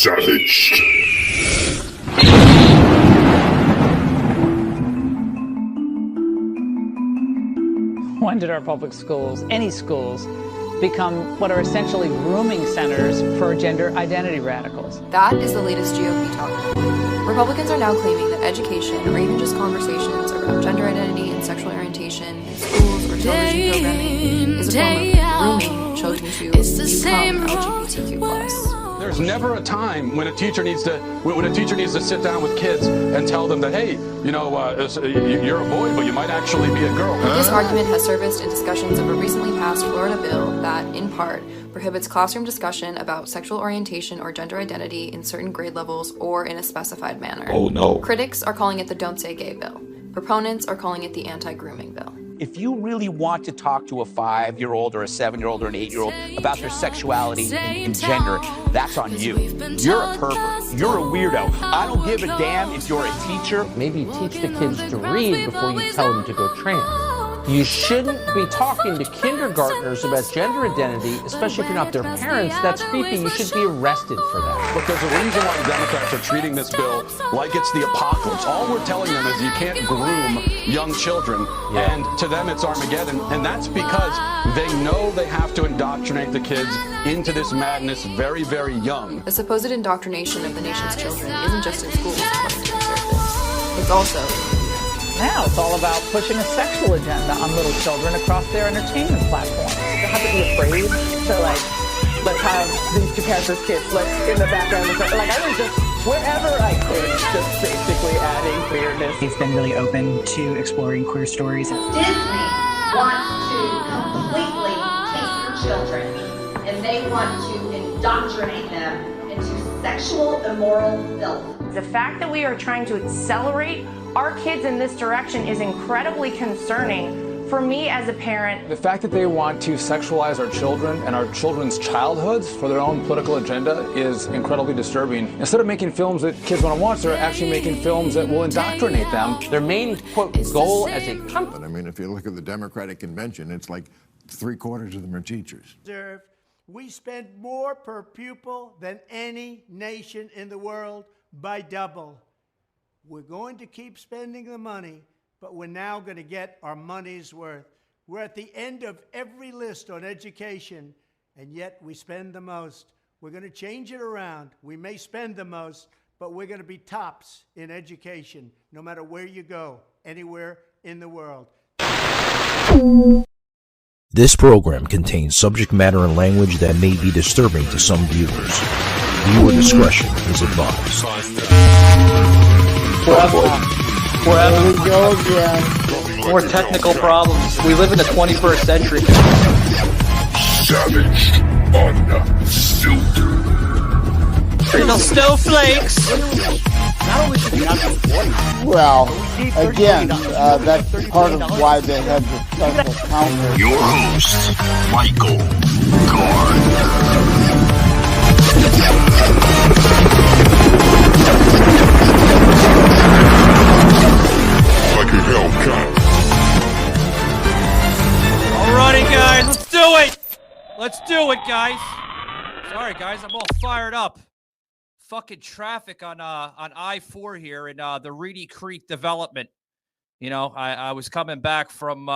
Savaged. When did our public schools, any schools, become what are essentially grooming centers for gender identity radicals? That is the latest GOP talk. Republicans are now claiming that education, or even just conversations around gender identity and sexual orientation in schools or television programming, is a form of grooming children to become LGBTQ+. There's never a time when a teacher needs to sit down with kids and tell them that, hey, you know, you're a boy, but you might actually be a girl. This argument has surfaced in discussions of a recently passed Florida bill that, in part, prohibits classroom discussion about sexual orientation or gender identity in certain grade levels or in a specified manner. Oh no. Critics are calling it the Don't Say Gay bill. Proponents are calling it the Anti-Grooming bill. If you really want to talk to a 5-year-old or a 7-year-old or an 8-year-old about their sexuality and gender, that's on you. You're a pervert. You're a weirdo. I don't give a damn if you're a teacher. Maybe teach the kids to read before you tell them to go trans. You shouldn't be talking to kindergartners about gender identity, especially if you're not their parents. That's creepy. You should be arrested for that. But there's a reason why the Democrats are treating this bill like it's the apocalypse. All we're telling them is you can't groom young children, and to them it's Armageddon. And that's because they know they have to indoctrinate the kids into this madness very, very young. The supposed indoctrination of the nation's children isn't just in schools, according to conservatives. It's also Now it's all about pushing a sexual agenda on little children across their entertainment platforms. You have to be afraid to, like, let's have these two characters kiss, let's in the background. Like, I was just, wherever I could, just basically adding queerness. He's been really open to exploring queer stories. Disney wants to completely take your children, and they want to indoctrinate them into sexual, immoral filth. The fact that we are trying to accelerate our kids in this direction is incredibly concerning for me as a parent. The fact that they want to sexualize our children and our children's childhoods for their own political agenda is incredibly disturbing. Instead of making films that kids want to watch, they're actually making films that will indoctrinate them. Their main, quote, goal as a company. I mean, if you look at the Democratic convention, it's like 3/4 of them are teachers. We spend more per pupil than any nation in the world by double. We're going to keep spending the money, but we're now going to get our money's worth. We're at the end of every list on education, and yet we spend the most. We're going to change it around. We may spend the most, but we're going to be tops in education, no matter where you go, anywhere in the world. This program contains subject matter and language that may be disturbing to some viewers. Viewer discretion is advised. There we go again. More technical problems. We live in the 21st century. Savaged. Unfiltered. Little snowflakes. Well, again, that's part of why they had the special counsel. Your host, Michael Gard. Like a Hellcat. Alrighty, guys, let's do it. Let's do it, guys. Sorry, guys, I'm all fired up. Fucking traffic on I-4 here in the Reedy Creek development. You know, I was coming back from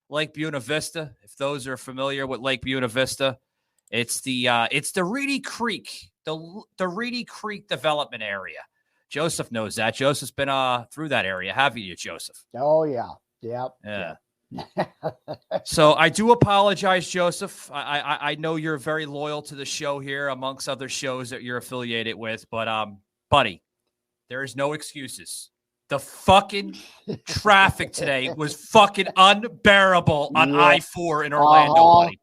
Lake Buena Vista. If those are familiar with Lake Buena Vista, it's the Reedy Creek, the Reedy Creek development area. Joseph knows that. Joseph's been through that area, haven't you, Joseph? Oh yeah, yep. Yeah. So I do apologize, Joseph. I know you're very loyal to the show here, amongst other shows that you're affiliated with, but buddy, there is no excuses. The fucking traffic today was fucking unbearable on I-4 in Orlando, buddy.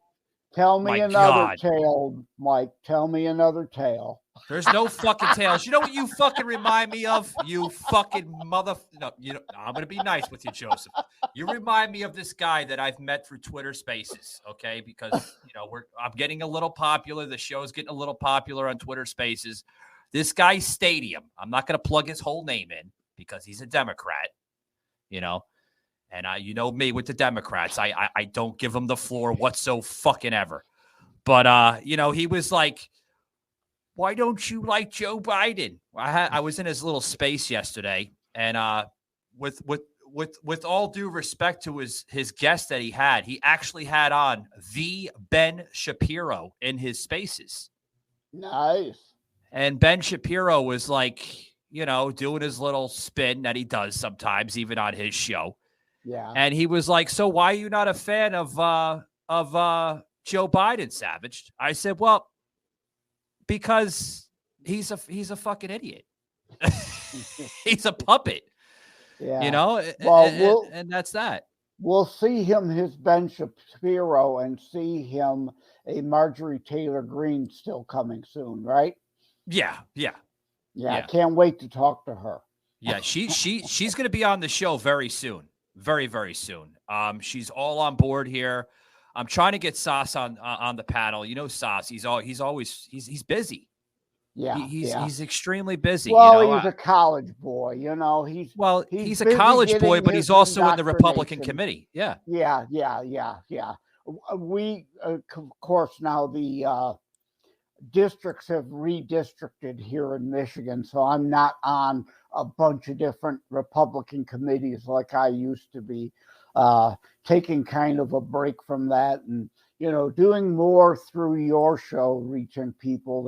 Tell me another tale, Mike. Tell me another tale. There's no fucking tales. You know what you fucking remind me of? You fucking mother. No, you know, I'm gonna be nice with you, Joseph. You remind me of this guy that I've met through Twitter Spaces, okay? Because you know I'm getting a little popular. The show's getting a little popular on Twitter Spaces. This guy Stadium. I'm not gonna plug his whole name in because he's a Democrat, you know. And you know me with the Democrats. I don't give them the floor whatsoever. But you know, he was like, why don't you like Joe Biden? I was in his little space yesterday, and with all due respect to his guest that he actually had on the Ben Shapiro in his spaces. Nice. And Ben Shapiro was like, doing his little spin that he does sometimes, even on his show. Yeah. And he was like, so why are you not a fan of Joe Biden, Savage? I said, well, because he's a fucking idiot. He's a puppet. Yeah. Well, and that's that. We'll see him his Ben Shapiro and see him a Marjorie Taylor Greene still coming soon, right? Yeah. I can't wait to talk to her. Yeah, she's going to be on the show very soon. Very, very soon. She's all on board here. I'm trying to get Sauce on the panel. Sauce, he's busy. Yeah, he's extremely busy. Well, he's a college boy. He's a college boy, but he's also in the Republican committee. Yeah. We, of course, now the districts have redistricted here in Michigan, so I'm not on a bunch of different Republican committees like I used to be. Taking kind of a break from that, and doing more through your show, reaching people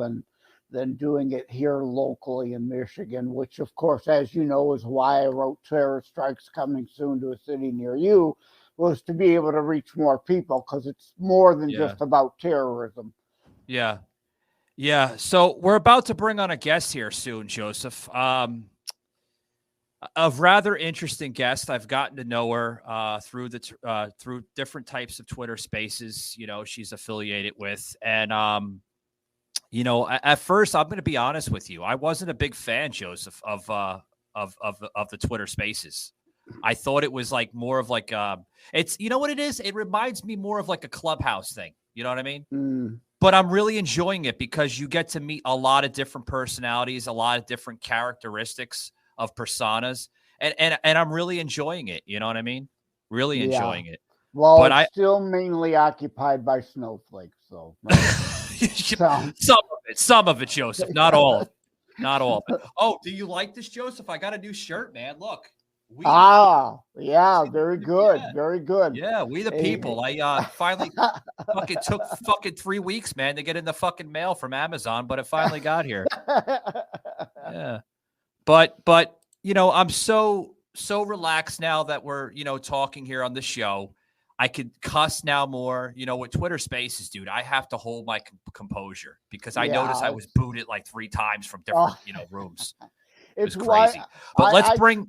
than doing it here locally in Michigan, which of course, as you know, is why I wrote Terror Strikes Coming Soon to a City Near You, was to be able to reach more people, because it's more than just about terrorism. Yeah. So we're about to bring on a guest here soon, Joseph. A rather interesting guest. I've gotten to know her through different types of Twitter spaces, she's affiliated with. And, at first, I'm going to be honest with you. I wasn't a big fan, Joseph, of the Twitter spaces. I thought it was like more of like, it's, what it is? It reminds me more of like a Clubhouse thing. You know what I mean? Mm. But I'm really enjoying it because you get to meet a lot of different personalities, a lot of different characteristics of personas, and I'm really enjoying it. You know what I mean? Really enjoying it. Well, but it's still mainly occupied by snowflakes, so some of it, Joseph, not all of it. Not all of it. Oh, do you like this, Joseph? I got a new shirt, man. Look. Very good. Very good. Yeah, we the people. I finally fucking took 3 weeks, man, to get in the fucking mail from Amazon, but it finally got here. Yeah. But I'm so relaxed now that we're, talking here on the show. I could cuss now more, with Twitter Spaces, dude. I have to hold my composure because I noticed I was booted like 3 times from different, rooms. It's crazy. But let's bring.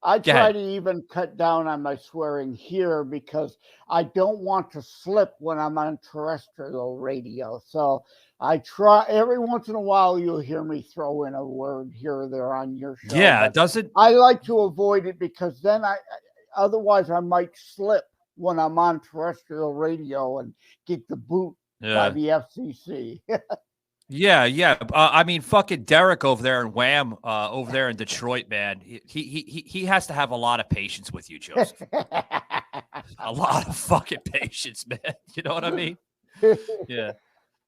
I try to even cut down on my swearing here because I don't want to slip when I'm on terrestrial radio. So I try every once in a while you'll hear me throw in a word here or there on your show. Yeah, does it? I like to avoid it because then otherwise I might slip when I'm on terrestrial radio and get the boot by the FCC. Yeah. I mean, fucking Derek over there in Wham, over there in Detroit, man. He has to have a lot of patience with you, Joseph. A lot of fucking patience, man. You know what I mean? Yeah.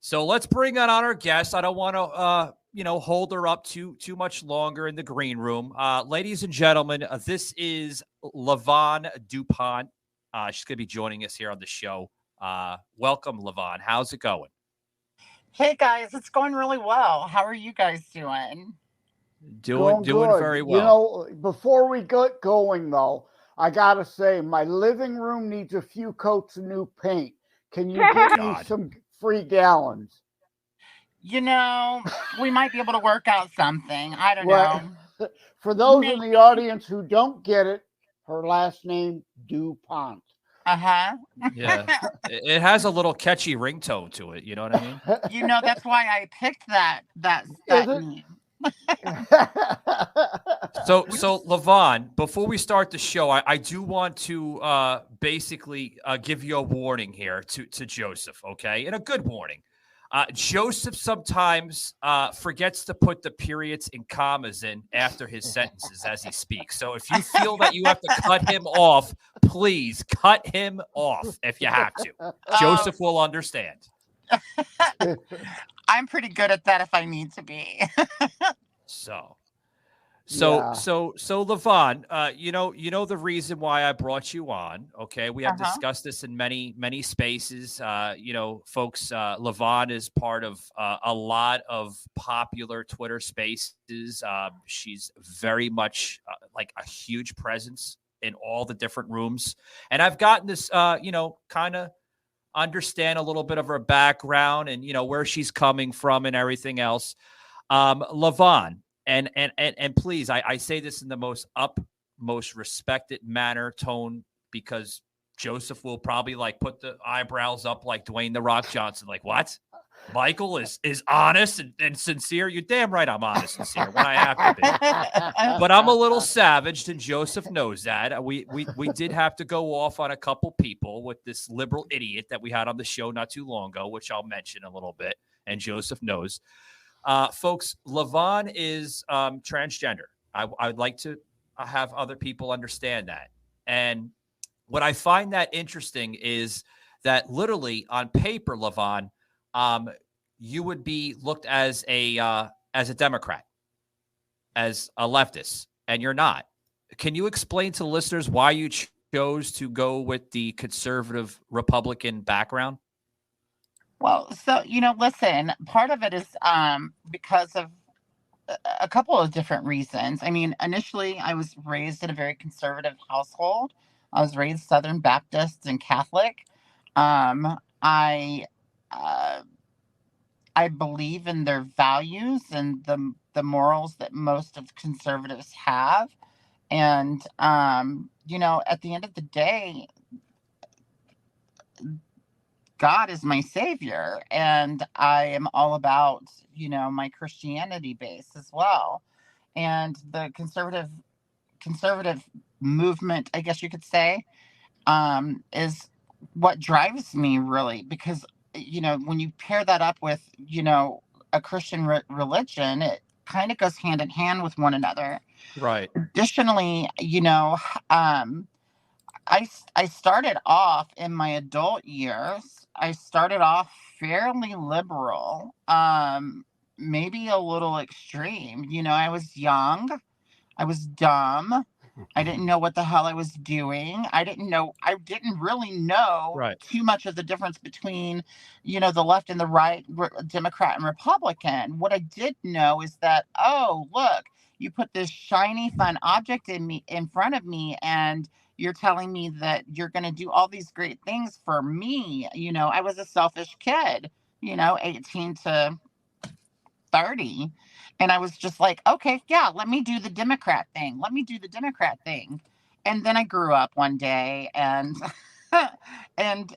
So let's bring on our guest. I don't want to, hold her up too much longer in the green room. Ladies and gentlemen, this is LaVon DuPont. She's going to be joining us here on the show. Welcome, LaVon. How's it going? Hey guys, it's going really well. How are you guys doing? Doing very well. Before we get going though, I gotta say my living room needs a few coats of new paint. Can you get me some free gallons? We might be able to work out something. I don't know. For those in the audience who don't get it, her last name DuPont. Yeah, it has a little catchy ringtone to it. You know what I mean? That's why I picked that name. So LaVon, before we start the show, I do want to basically give you a warning here to Joseph, okay? And a good warning. Joseph sometimes forgets to put the periods and commas in after his sentences as he speaks. So if you feel that you have to cut him off, please cut him off if you have to. Joseph will understand. I'm pretty good at that if I need to be. So Yeah. Levon, you know the reason why I brought you on. Okay, we have discussed this in many spaces. Folks, Levon is part of a lot of popular Twitter spaces. She's very much like a huge presence in all the different rooms, and I've gotten this, kind of understand a little bit of her background and where she's coming from and everything else. Levon. And please, I say this in the most respected manner, tone, because Joseph will probably like put the eyebrows up like Dwayne the Rock Johnson. Like, what? Michael is honest and sincere. You're damn right I'm honest and sincere when I have to be. But I'm a little savaged, and Joseph knows that. We did have to go off on a couple people with this liberal idiot that we had on the show not too long ago, which I'll mention a little bit, and Joseph knows. Folks, Levon is transgender. I'd like to have other people understand that. And what I find that interesting is that literally on paper, Levon, you would be looked as a Democrat, as a leftist, and you're not. Can you explain to the listeners why you chose to go with the conservative Republican background? Well, so, listen, part of it is because of a couple of different reasons. I mean, initially, I was raised in a very conservative household. I was raised Southern Baptist and Catholic. I believe in their values and the morals that most of conservatives have. And, at the end of the day, God is my savior, and I am all about, my Christianity base as well. And the conservative movement, I guess you could say, is what drives me really, because, when you pair that up with, a Christian religion, it kind of goes hand in hand with one another. Right. Additionally, I started off in my adult years. I started off fairly liberal, maybe a little extreme. I was young. I was dumb. I didn't know what the hell I was doing. I didn't really know too much of the difference between, the left and the right, Democrat and Republican. What I did know is that, oh, look, you put this shiny, fun object in front of me, and you're telling me that you're going to do all these great things for me. I was a selfish kid, 18 to 30. And I was just like, okay, yeah, let me do the Democrat thing. And then I grew up one day and, and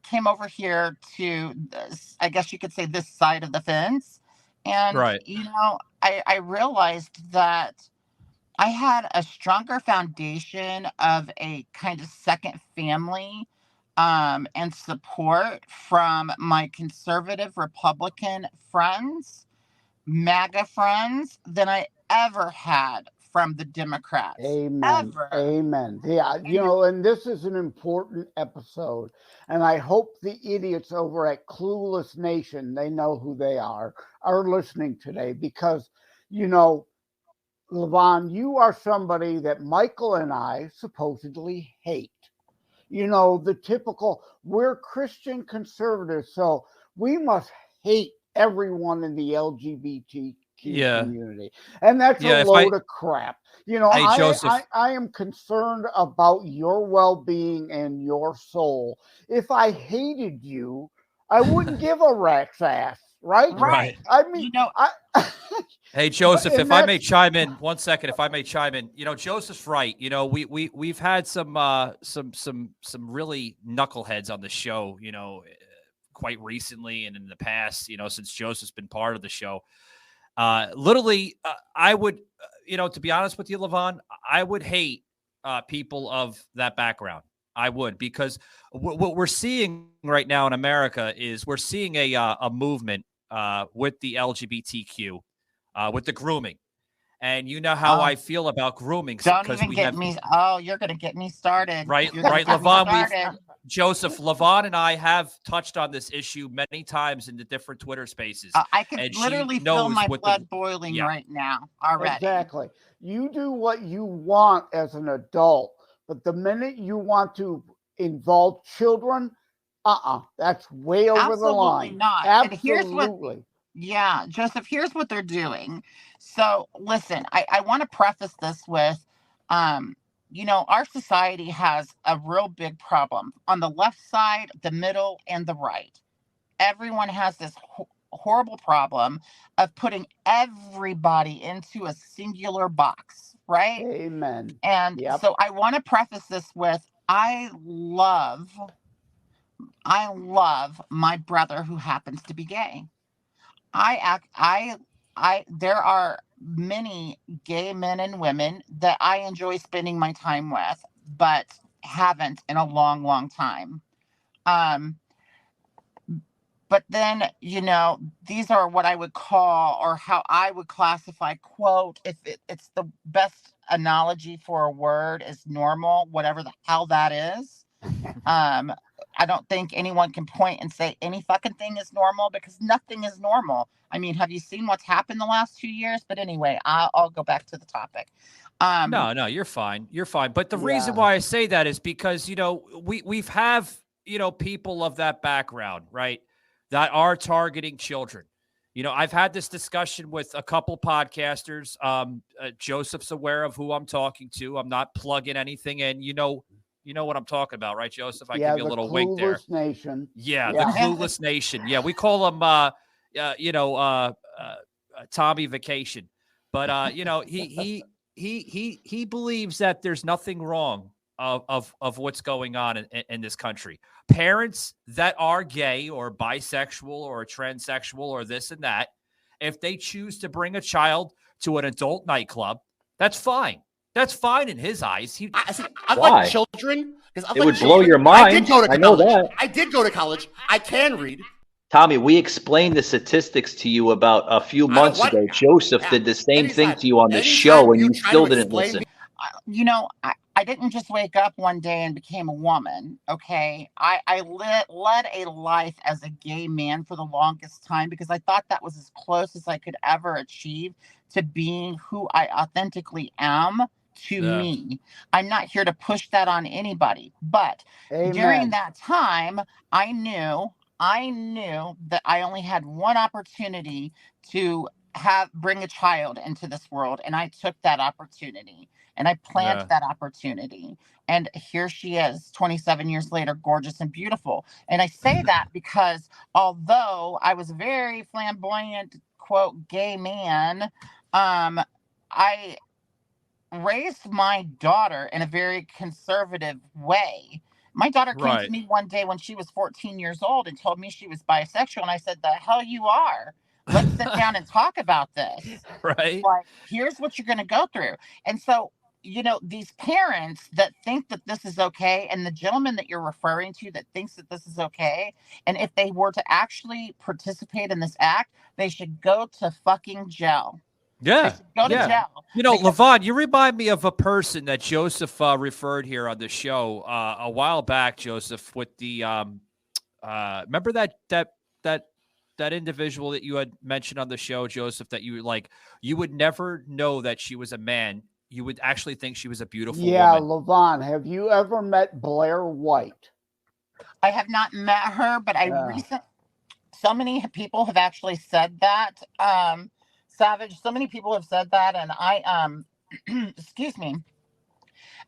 came over here to this, I guess you could say, this side of the fence. And, I realized that I had a stronger foundation of a kind of second family and support from my conservative Republican friends, MAGA friends, than I ever had from the Democrats. Amen. Ever. Amen. Yeah, and this is an important episode. And I hope the idiots over at Clueless Nation, they know who they are listening today, because, Levon, you are somebody that Michael and I supposedly hate. The typical, we're Christian conservatives, so we must hate everyone in the LGBTQ community. And that's a load of crap. I am concerned about your well-being and your soul. If I hated you, I wouldn't give a rat's ass. Right. I mean, Hey, Joseph, if I may chime in 1 second, Joseph's right. We've had some really knuckleheads on the show, quite recently and in the past, since Joseph's been part of the show. Literally, I would, to be honest with you, Levon, I would hate people of that background. I would, because what we're seeing right now in America is we're seeing a movement with the LGBTQ. With the grooming, and you know how I feel about grooming. Don't even get me. Oh, you're going to get me started. Right, Levon. Joseph, Levon and I have touched on this issue many times in the different Twitter spaces. I can and literally she feel knows my what blood boiling right now already. Exactly. You do what you want as an adult, but the minute you want to involve children, that's way over the line. Not. Absolutely. And yeah, Joseph, here's what they're doing. So listen, I want to preface this with, our society has a real big problem on the left side, the middle, and the right. Everyone has this horrible problem of putting everybody into a singular box, right? Amen. And so I want to preface this with, I love my brother who happens to be gay. There are many gay men and women that I enjoy spending my time with, but haven't in a long, long time. But then, these are what I would call, or how I would classify, quote, if it's the best analogy for a word is normal, whatever the hell that is. I don't think anyone can point and say any fucking thing is normal, because nothing is normal. I mean, have you seen what's happened the last 2 years? But anyway, I'll go back to the topic. No, you're fine. You're fine. But the reason why I say that is because, we've have, people of that background, right, that are targeting children. I've had this discussion with a couple podcasters. Joseph's aware of who I'm talking to. I'm not plugging anything in. You know what I'm talking about, right, Joseph? I give you a little wink there. The Clueless Nation. Yeah, the Clueless Nation. Yeah, we call them, Tommy Vacation. But he believes that there's nothing wrong of what's going on in this country. Parents that are gay or bisexual or transsexual or this and that, if they choose to bring a child to an adult nightclub, that's fine. That's fine in his eyes. I like children. It would blow your mind. I did go to college. I know that. I did go to college. I can read. Tommy, we explained the statistics to you about a few months ago. Joseph did the same thing to you on the show, and you still didn't listen. I didn't just wake up one day and became a woman, okay? I led a life as a gay man for the longest time, because I thought that was as close as I could ever achieve to being who I authentically am to me. I'm not here to push that on anybody. But during that time, I knew that I only had one opportunity to bring a child into this world, and I took that opportunity. And I planned that opportunity. And here she is, 27 years later, gorgeous and beautiful. And I say that because although I was a very flamboyant, quote, gay man, I raised my daughter in a very conservative way. My daughter came to me one day when she was 14 years old and told me she was bisexual. And I said, the hell you are. Let's sit down and talk about this. Right. Like, here's what you're going to go through. And so, these parents that think that this is okay, and the gentleman that you're referring to that thinks that this is okay, and if they were to actually participate in this act, they should go to fucking jail. Yeah. Go to jail. Levon, you remind me of a person that Joseph referred here on the show a while back, Joseph, with the remember that individual that you had mentioned on the show, Joseph, that you would never know that she was a man. You would actually think she was a beautiful woman. Yeah, Levon, have you ever met Blair White? I have not met her, but so many people have actually said that. Savage, so many people have said that, and I excuse me.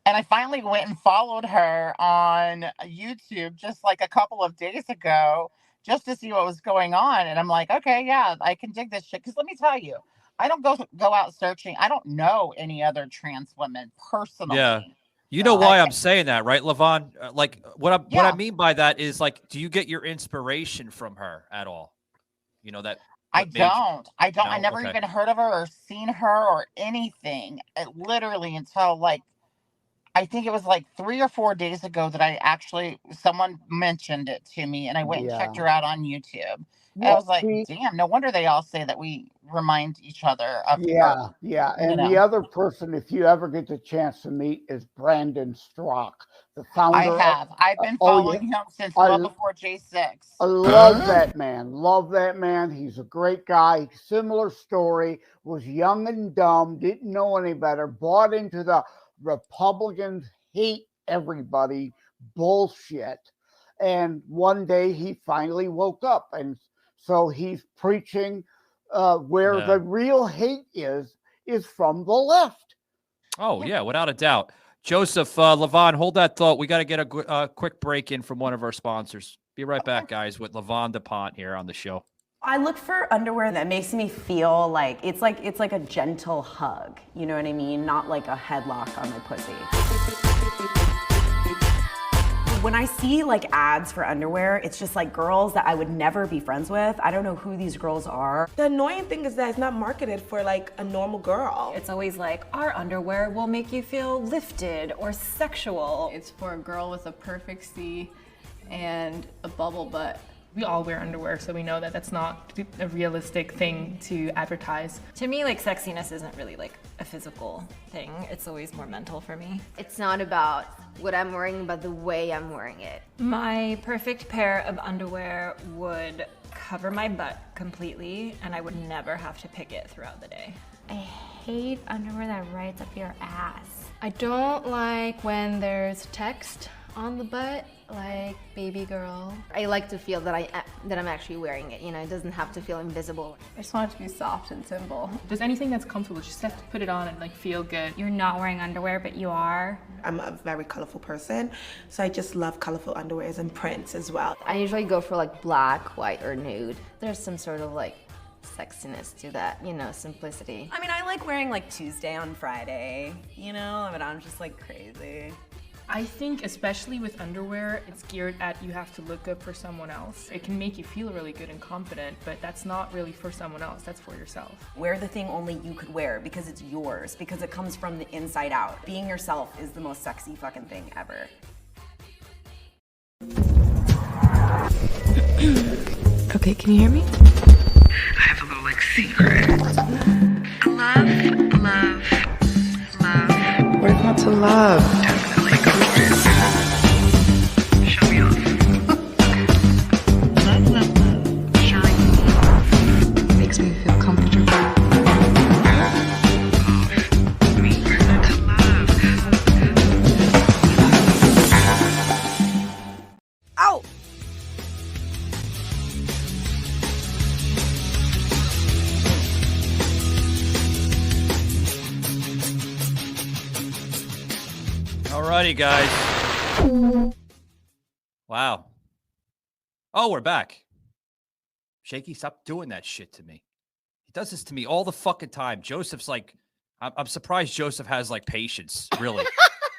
And I finally went and followed her on YouTube just like a couple of days ago, just to see what was going on. And I'm like, okay, yeah, I can dig this shit. Because let me tell you, I don't go out searching. I don't know any other trans women personally. Yeah. You know why I'm saying that, right, Levon? What I mean by that is, do you get your inspiration from her at all? That I don't. No? I never even heard of her or seen her or anything. Literally until I think it was 3 or 4 days ago that someone mentioned it to me, and I went and checked her out on YouTube. And I was like, damn, no wonder they all say that we remind each other of Yeah, her, yeah. you And know. the other person, if you ever get the chance to meet, is Brandon Strock, the I founder of. have. I've been Oh yeah, following him since well I before J6. I love that man. Love that man. He's a great guy. Similar story. Was young and dumb. Didn't know any better. Bought into the Republicans hate everybody bullshit. And one day he finally woke up, and so he's preaching where Yeah. the real hate is from the left. Oh, yeah, without a doubt. Joseph, Levon, hold that thought. We got to get a quick break in from one of our sponsors. Be right back, guys, with Levon DuPont here on the show. I look for underwear that makes me feel like it's like a gentle hug. You know what I mean? Not like a headlock on my pussy. When I see like ads for underwear, it's just like girls that I would never be friends with. I don't know who these girls are. The annoying thing is that it's not marketed for like a normal girl. It's always like, our underwear will make you feel lifted or sexual. It's for a girl with a perfect C and a bubble butt. We all wear underwear, so we know that that's not a realistic thing to advertise. To me, like, sexiness isn't really like a physical thing. It's always more mental for me. It's not about what I'm wearing, but the way I'm wearing it. My perfect pair of underwear would cover my butt completely, and I would never have to pick it throughout the day. I hate underwear that rides up your ass. I don't like when there's text on the butt, like baby girl. I like to feel that I'm actually wearing it. You know, it doesn't have to feel invisible. I just want it to be soft and simple. Just anything that's comfortable, just have to put it on and like feel good. You're not wearing underwear, but you are. I'm a very colorful person, so I just love colorful underwears and prints as well. I usually go for like black, white, or nude. There's some sort of like sexiness to that, you know, simplicity. I mean, I like wearing like Tuesday on Friday, you know, but I'm just like crazy. I think especially with underwear, it's geared at you have to look good for someone else. It can make you feel really good and confident, but that's not really for someone else, that's for yourself. Wear the thing only you could wear because it's yours, because it comes from the inside out. Being yourself is the most sexy fucking thing ever. Okay, can you hear me? I have a little like secret. Love. What is not to love? Definitely go for it. Show me off. Love. Showing me off. Makes me feel comfortable. Love me. Not to love. Ow! Alrighty, guys. Wow. Oh, we're back. Shaky, stop doing that shit to me. He does this to me all the fucking time. Joseph's like, I'm surprised Joseph has like patience, really.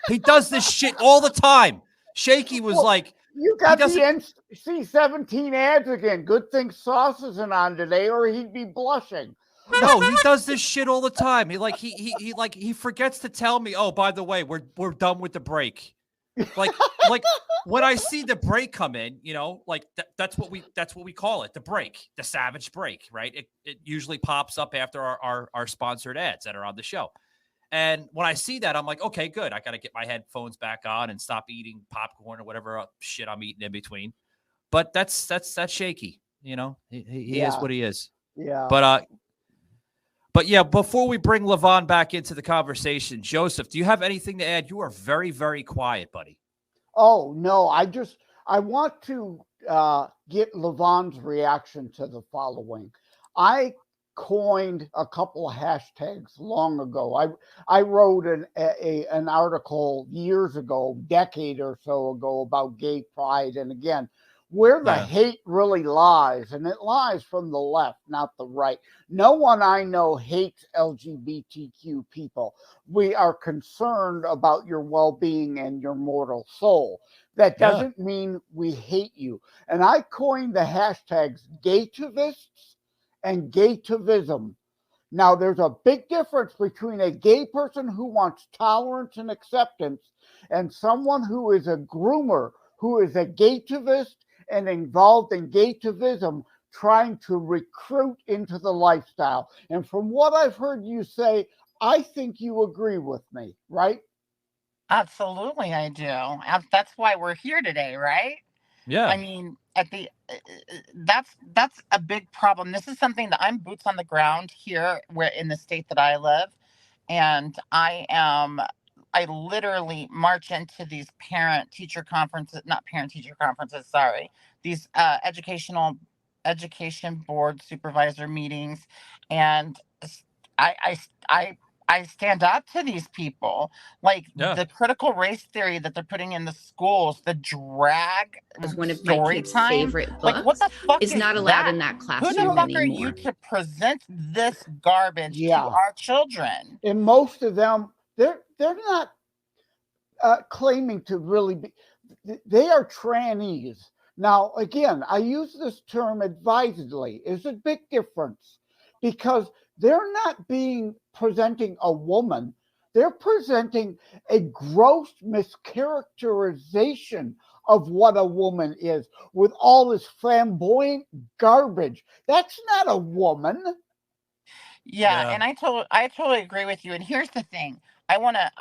He does this shit all the time. Shaky was like, you got the NC-17 ads again. Good thing Sauce isn't on today, or he'd be blushing. No, he does this shit all the time. He forgets to tell me, oh, by the way, we're done with the break. Like when I see the break come in, you know, like that's what we call it, the break, the savage break, right? It usually pops up after our sponsored ads that are on the show. And when I see that, I'm like, okay, good. I got to get my headphones back on and stop eating popcorn or whatever shit I'm eating in between. But that's Shaky, you know. He is what he is. Yeah. But yeah, before we bring Levon back into the conversation, Joseph, do you have anything to add? You are very, very quiet, buddy. Oh, no, I want to get Levon's reaction to the following. I coined a couple of hashtags long ago. I wrote an article years ago, decade or so ago, about gay pride. And again, where the hate really lies, and it lies from the left, not the right. No one I know hates LGBTQ people. We are concerned about your well-being and your mortal soul. That doesn't mean we hate you. And I coined the hashtags gaytivists and gaytivism. Now, there's a big difference between a gay person who wants tolerance and acceptance and someone who is a groomer, who is a gaytivist and involved in gaytivism, trying to recruit into the lifestyle. And from what I've heard you say, I think you agree with me, right? Absolutely, I do. That's why we're here today, right? Yeah. I mean, that's a big problem. This is something that I'm boots on the ground here, where in the state that I live, and I literally march into these not parent teacher conferences, sorry, these education board supervisor meetings, and I I I I stand up to these people, like Yeah. the critical race theory that they're putting in the schools, the drag As one of my story kids' time. favorite Like, what books the fuck is is not allowed in that Who the classroom fuck are you anymore. to present this garbage to Yeah. our children? And most of them, they're not claiming to really be, they are trannies. Now, again, I use this term advisedly. There's a big difference because they're not presenting a woman. They're presenting a gross mischaracterization of what a woman is with all this flamboyant garbage. That's not a woman. Yeah, and I totally agree with you. And here's the thing. I wanna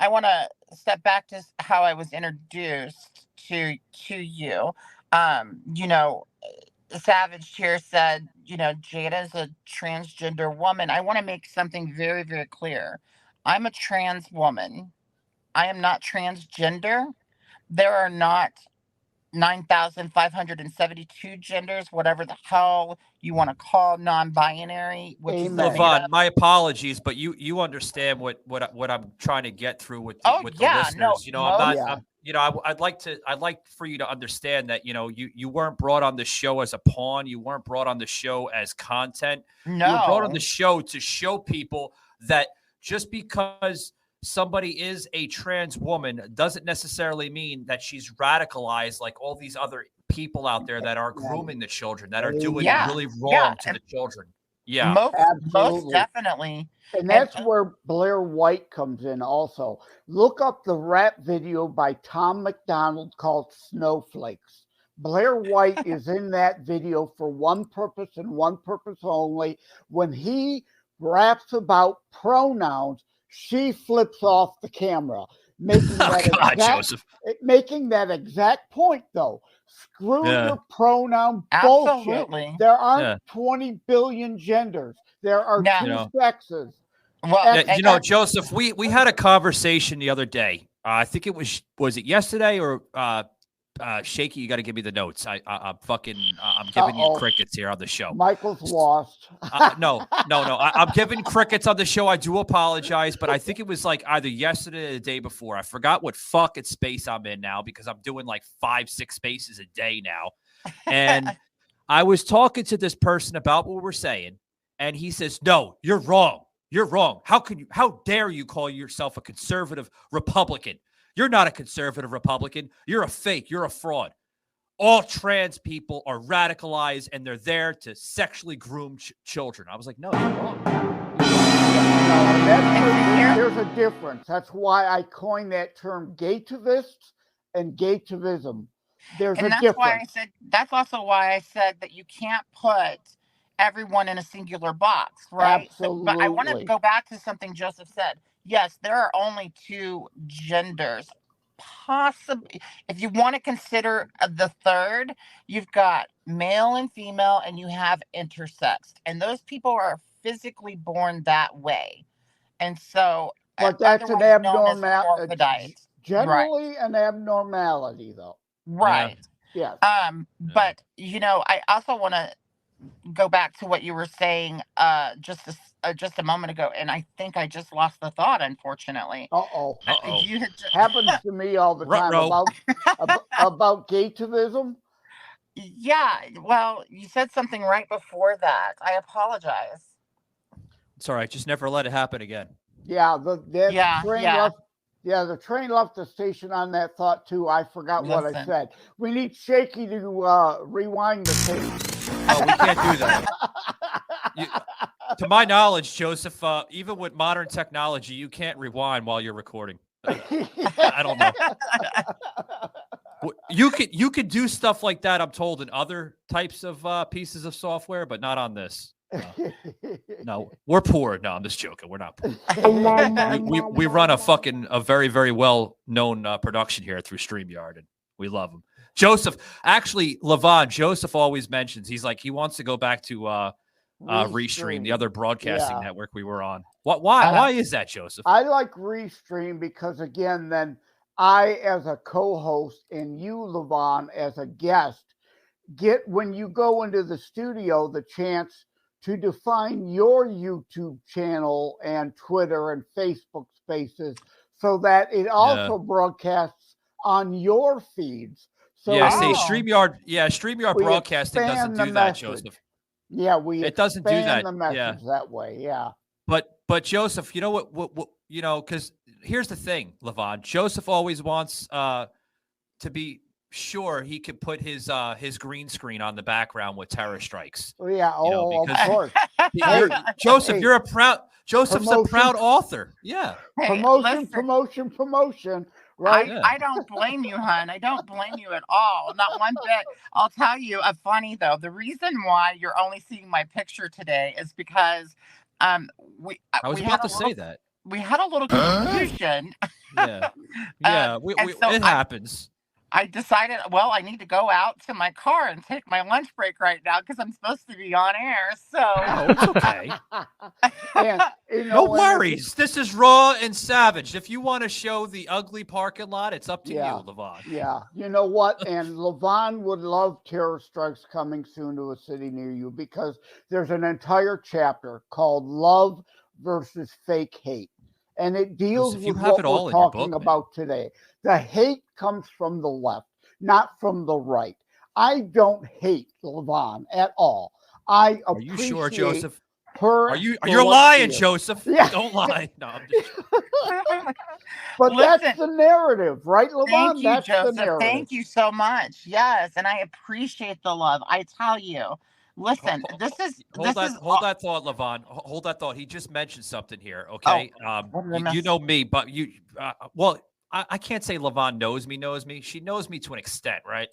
step back to how I was introduced to you. You know, Savage here said, Jada's a transgender woman. I want to make something very, very clear. I'm a trans woman. I am not transgender. There are not 9,572 genders, whatever the hell you want to call non-binary, which is a made Levon, up. my apologies, but you understand what I'm trying to get through with the listeners. I'd like for you to understand that you weren't brought on the show as a pawn. You weren't brought on the show as content. You were brought on the show to show people that just because somebody is a trans woman doesn't necessarily mean that she's radicalized like all these other people out there that are grooming the children, that are doing really wrong to the children. Yeah. Most definitely. And that's where Blair White comes in also. Look up the rap video by Tom McDonald called Snowflakes. Blair White is in that video for one purpose and one purpose only. When he raps about pronouns, she flips off the camera, making that exact point, though. Screw your pronoun bullshit. There aren't 20 billion genders. There are two sexes. Well, Joseph, we had a conversation the other day. I think it was it yesterday or Shaky? You got to give me the notes. I'm giving you crickets here on the show. Michael's lost. No. I'm giving crickets on the show. I do apologize, but I think it was like either yesterday or the day before. I forgot what fucking space I'm in now because I'm doing like 5-6 spaces a day now. And I was talking to this person about what we're saying, and he says, "No, you're wrong. You're wrong. How dare you call yourself a conservative Republican? You're not a conservative Republican. You're a fake. You're a fraud. All trans people are radicalized and they're there to sexually groom children." I was like, no, you're wrong. There's a difference. That's why I coined that term gaytivists and gaytivism. There's a difference. That's also why I said that you can't put everyone in a singular box, right? Absolutely. But I want to go back to something Joseph said. Yes, there are only two genders. Possibly, if you want to consider the third, you've got male and female, and you have intersex, and those people are physically born that way, and so. But that's an abnormality. Generally, an abnormality, though. Right. Yeah. But I also want to go back to what you were saying just a moment ago, and I think I just lost the thought, unfortunately. Happens to me all the time about gaytivism. Yeah, well, you said something right before that. I apologize. It's all right. Just never let it happen again. Yeah, the train left the station on that thought too. I forgot what I said. We need Shaky to rewind the tape. Oh, we can't do that. To my knowledge, Joseph, even with modern technology, you can't rewind while you're recording. I don't know. You could do stuff like that, I'm told, in other types of pieces of software, but not on this. No, we're poor. No, I'm just joking. We're not poor. we run a very, very well known production here through StreamYard, and we love them. Joseph, actually, Levon, Joseph always mentions he wants to go back to Restream, the other broadcasting network we were on. Why is that, Joseph? I like Restream because, again, then I, as a co-host, and you, Levon, as a guest, get, when you go into the studio, the chance to define your YouTube channel and Twitter and Facebook spaces so that it also broadcasts on your feeds. So StreamYard broadcasting doesn't do that, Joseph. Yeah, it doesn't do that. The message that way. Yeah. But Joseph, you know what you know, because here's the thing, Levon. Joseph always wants to be sure he could put his green screen on the background with terror strikes. Oh, yeah. Of course. Joseph, you're a proud. Joseph's a proud author. Yeah. Hey, promotion. Right. I don't blame you, hon. I don't blame you at all. Not one bit. I'll tell you a funny though. The reason why you're only seeing my picture today is because I was about to say that. We had a little confusion. Yeah. It happens. I decided, well, I need to go out to my car and take my lunch break right now because I'm supposed to be on air. So it's okay. No worries. This is raw and savage. If you want to show the ugly parking lot, it's up to you, Levon. Yeah. You know what? And Levon would love Terror Strikes Coming Soon to a City Near You because there's an entire chapter called Love versus Fake Hate. And it deals with what we're talking about today. The hate comes from the left, not from the right. I don't hate Levon at all. I appreciate. Are you sure, Joseph? You're lying, Joseph. Yeah. Don't lie. No, I'm just... But that's the narrative, right, Levon? Thank you, that's Joseph. the narrative. Thank you so much. Yes, and I appreciate the love. I tell you. Listen, hold that thought, Levon. Hold that thought. He just mentioned something here. Okay, you know me, but I can't say Levon knows me. She knows me to an extent, right?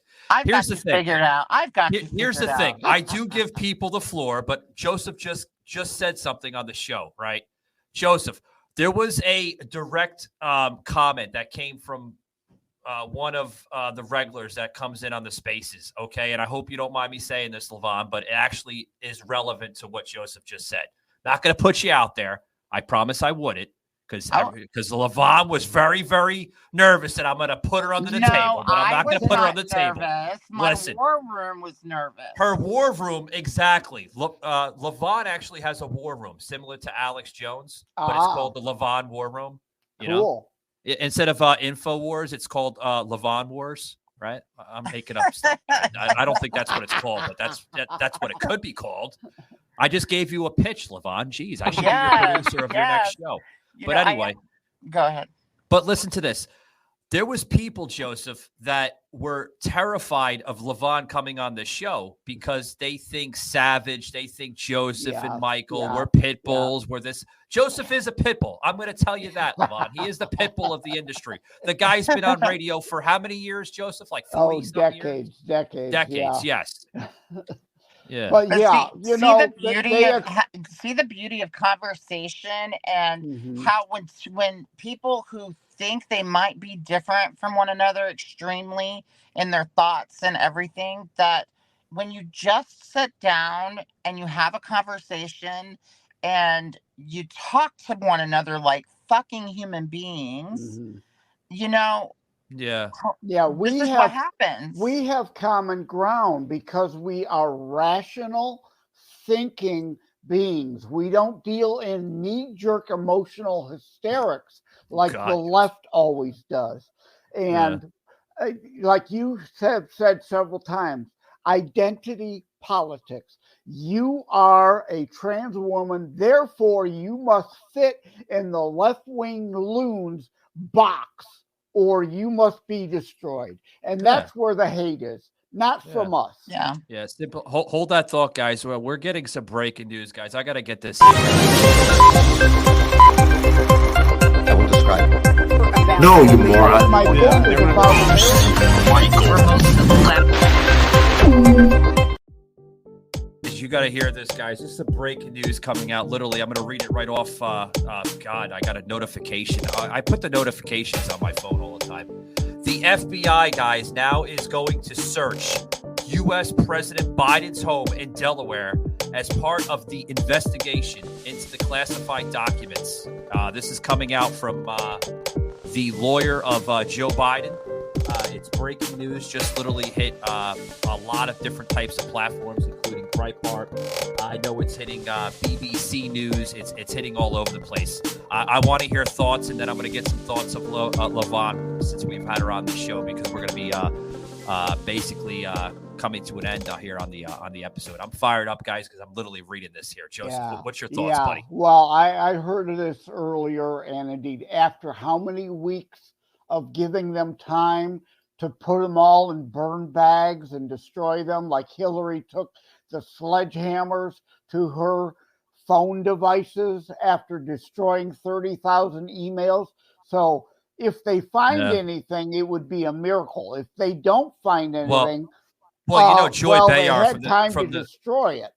Here's the thing. Figured out. I've got. Here's the thing. I do give people the floor, but Joseph just said something on the show, right? Joseph, there was a direct comment that came from one of the regulars that comes in on the spaces, okay? And I hope you don't mind me saying this, Levon, but it actually is relevant to what Joseph just said. Not going to put you out there. I promise I wouldn't, because Levon was very, very nervous that I'm going to put her under the table, but I'm not going to put her on the table. My war room was nervous. Her war room, exactly. Levon actually has a war room similar to Alex Jones, but it's called the Levon War Room. You know? Instead of InfoWars, it's called Levon Wars, right? I'm making up stuff. I don't think that's what it's called, but that's what it could be called. I just gave you a pitch, Levon. Jeez, I should be your producer of your next show. But anyway. Go ahead. But listen to this. There was people, Joseph, that were terrified of Levon coming on the show because they think Savage, they think Joseph and Michael were pit bulls, were this. Joseph is a pit bull. I'm going to tell you that, Levon. He is the pit bull of the industry. The guy's been on radio for how many years, Joseph? Like 40 decades. Decades, yes. Yeah. But see the beauty of conversation and how when people who think they might be different from one another extremely in their thoughts and everything, that when you just sit down and you have a conversation and you talk to one another like fucking human beings, you know. Yeah. This is what happens. We have common ground because we are rational thinking beings. We don't deal in knee-jerk emotional hysterics like the left always does. And like you have said several times, identity politics. You are a trans woman, therefore you must fit in the left-wing loons box, or you must be destroyed. And that's where the hate is, not from us. Yeah. Yeah. Simple. Hold that thought, guys. Well, we're getting some breaking news, guys. I got to get this. I will describe No, you moron. My book is about You got to hear this, guys. This is a breaking news coming out. Literally, I'm going to read it right off. God, I got a notification. I put the notifications on my phone all the time. The FBI, guys, now is going to search U.S. President Biden's home in Delaware as part of the investigation into the classified documents. This is coming out from the lawyer of Joe Biden. It's breaking news, just literally hit a lot of different types of platforms, including Breitbart. I know it's hitting BBC News. It's hitting all over the place. I want to hear thoughts, and then I'm going to get some thoughts of Lavon, since we've had her on the show, because we're going to be basically coming to an end here on the episode. I'm fired up, guys, because I'm literally reading this here. Joseph, what's your thoughts, buddy? Well, I heard of this earlier, and indeed, after how many weeks of giving them time to put them all in burn bags and destroy them, like Hillary took the sledgehammers to her phone devices after destroying 30,000 emails. So if they find anything, it would be a miracle. If they don't find anything, Joy Behar they had time to destroy it.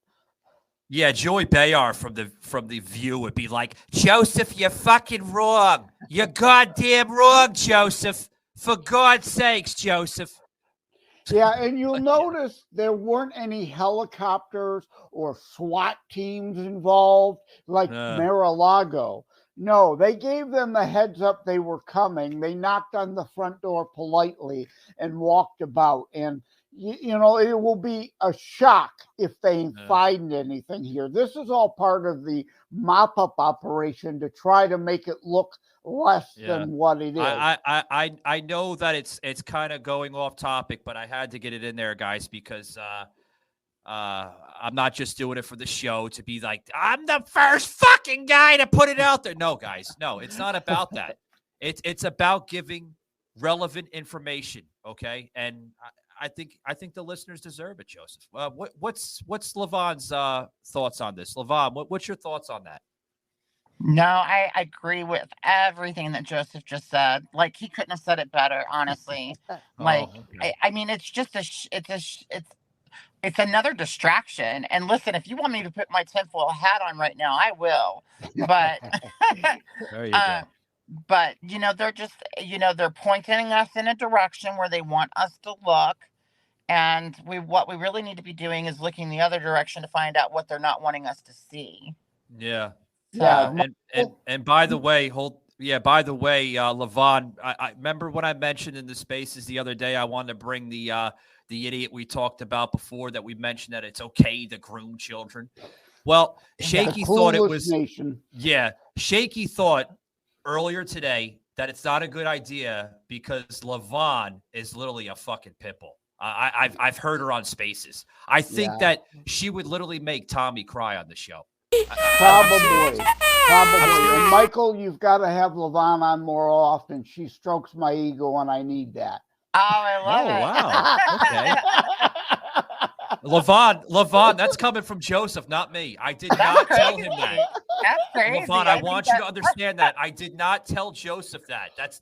Yeah, Joy Behar from the View would be like, Joseph, you're fucking wrong. You're goddamn wrong, Joseph. For God's sakes, Joseph. Yeah, and you'll notice there weren't any helicopters or SWAT teams involved like Mar-a-Lago. No, they gave them the heads up they were coming. They knocked on the front door politely and walked about. And, you know, it will be a shock if they find anything here. This is all part of the mop-up operation to try to make it look less than what it is. I know that it's kind of going off topic, but I had to get it in there, guys, because I'm not just doing it for the show to be like, I'm the first fucking guy to put it out there. No, guys, no, it's not about that. It's about giving relevant information, okay? And I think the listeners deserve it, Joseph. What's Lavon's thoughts on this? Lavon, what's your thoughts on that? No, I agree with everything that Joseph just said. Like, he couldn't have said it better, honestly. I mean, it's just it's another distraction. And listen, if you want me to put my tinfoil hat on right now, I will. But there you go. But you know, they're just, you know, they're pointing us in a direction where they want us to look. And what we really need to be doing is looking the other direction to find out what they're not wanting us to see. Yeah. Yeah. And by the way, Lavon, I remember when I mentioned in the spaces the other day, I wanted to bring the idiot we talked about before, that we mentioned that it's okay to groom children. Well, Shaky thought it was Shaky thought earlier today that it's not a good idea because Lavon is literally a fucking pit bull. I've heard her on spaces. I think that she would literally make Tommy cry on the show. Probably. And Michael, you've got to have Lavon on more often. She strokes my ego when I need that. Oh, I love it. Wow. Okay. Lavon, that's coming from Joseph, not me. I did not tell him that. That's crazy. Lavon, I want you to understand that. I did not tell Joseph that. That's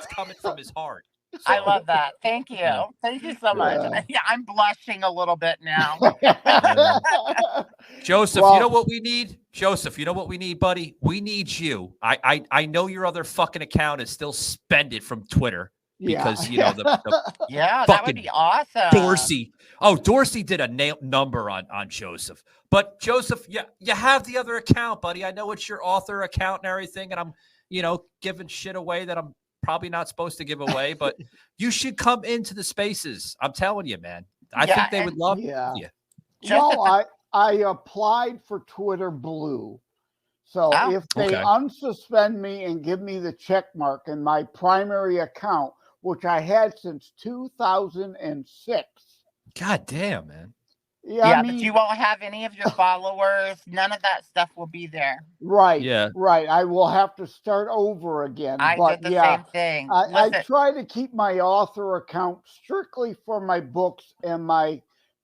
coming from his heart. So, I love that. Thank you. Yeah. Thank you so much. Yeah, I'm blushing a little bit now. Joseph, you know what we need? Joseph, you know what we need, buddy? We need you. I know your other fucking account is still suspended from Twitter because, you know, the that would be awesome. Dorsey. Oh, Dorsey did a number on Joseph. But Joseph, you have the other account, buddy. I know it's your author account and everything, and I'm, you know, giving shit away that I'm probably not supposed to give away, but you should come into the spaces. I'm telling you, man. I think they would love you. Well, I applied for Twitter Blue. So if they unsuspend me and give me the check mark in my primary account, which I had since 2006. God damn, man. Yeah, I mean, but you won't have any of your followers. None of that stuff will be there. Right. Yeah. Right. I will have to start over again. I did the same thing. I try to keep my author account strictly for my books and my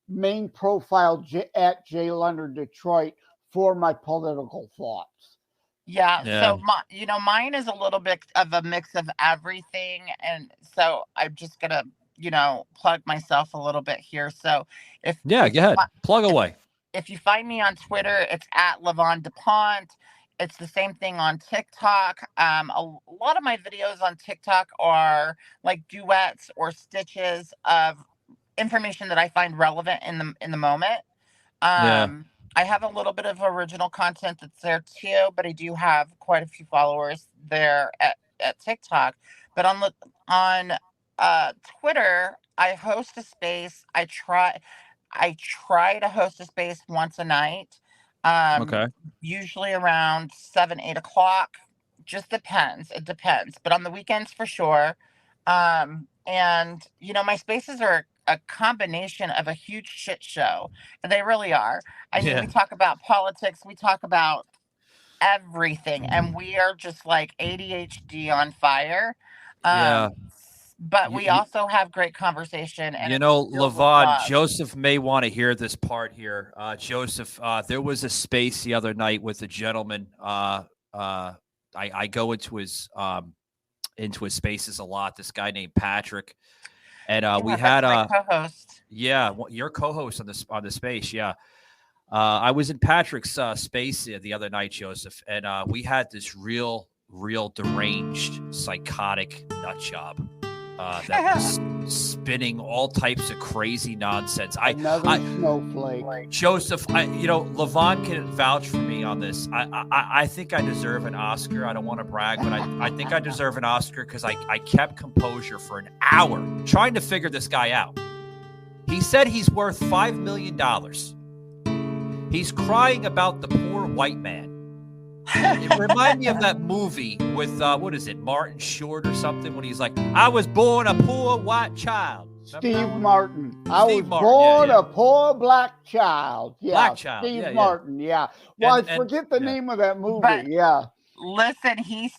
main profile at J. Leonard Detroit for my political thoughts. Yeah. Yeah. So mine is a little bit of a mix of everything, and so I'm just gonna, plug myself a little bit here. So Yeah, go ahead. Plug away. if you find me on Twitter, it's at Levon DuPont. It's the same thing on TikTok. A lot of my videos on TikTok are like duets or stitches of information that I find relevant in the moment. Yeah. I have a little bit of original content that's there too, but I do have quite a few followers there at TikTok. But on Twitter, I host a space. I try to host a space once a night, Okay. usually around 7, 8 o'clock. Just depends. It depends. But on the weekends for sure. And my spaces are a combination of a huge shit show. They really are. I mean, we Yeah. talk about politics, we talk about everything, and we are just like ADHD on fire. Yeah. But You, we you, also have great conversation, and you it's know, filled with Levon, love. Joseph may want to hear this part here. Joseph, there was a space the other night with a gentleman. I go into his spaces a lot. This guy named Patrick, and we had That's my co-host. yeah, your co-host on the space. Yeah, I was in Patrick's space the other night, Joseph, and we had this real deranged, psychotic nut job that was spinning all types of crazy nonsense. Another snowflake. Joseph, Levon can vouch for me on this. I think I deserve an Oscar. I don't want to brag, but I think I deserve an Oscar because I kept composure for an hour trying to figure this guy out. He said he's worth $5 million. He's crying about the poor white man. It reminded me of that movie with, what is it, Martin Short or something, when he's like, I was born a poor white child. Steve Martin. I was born a poor black child. Yeah, Black child. Steve Martin. Yeah. Well, I forget the name of that movie. But yeah. Listen, he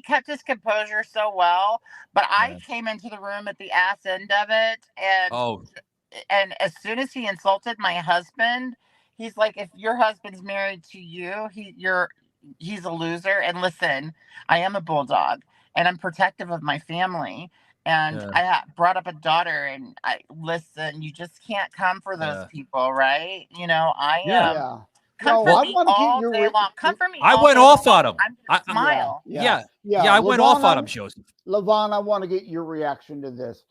kept his composure so well, but I came into the room at the ass end of it, and as soon as he insulted my husband, he's like, if your husband's married to you, he's a loser. And listen, I am a bulldog, and I'm protective of my family. And I brought up a daughter, and listen, you just can't come for those people, right? I am. Come for me all day long. Come for me. I went off on him. Smile. I went off on him, Joseph. Levon, I want to get your reaction to this.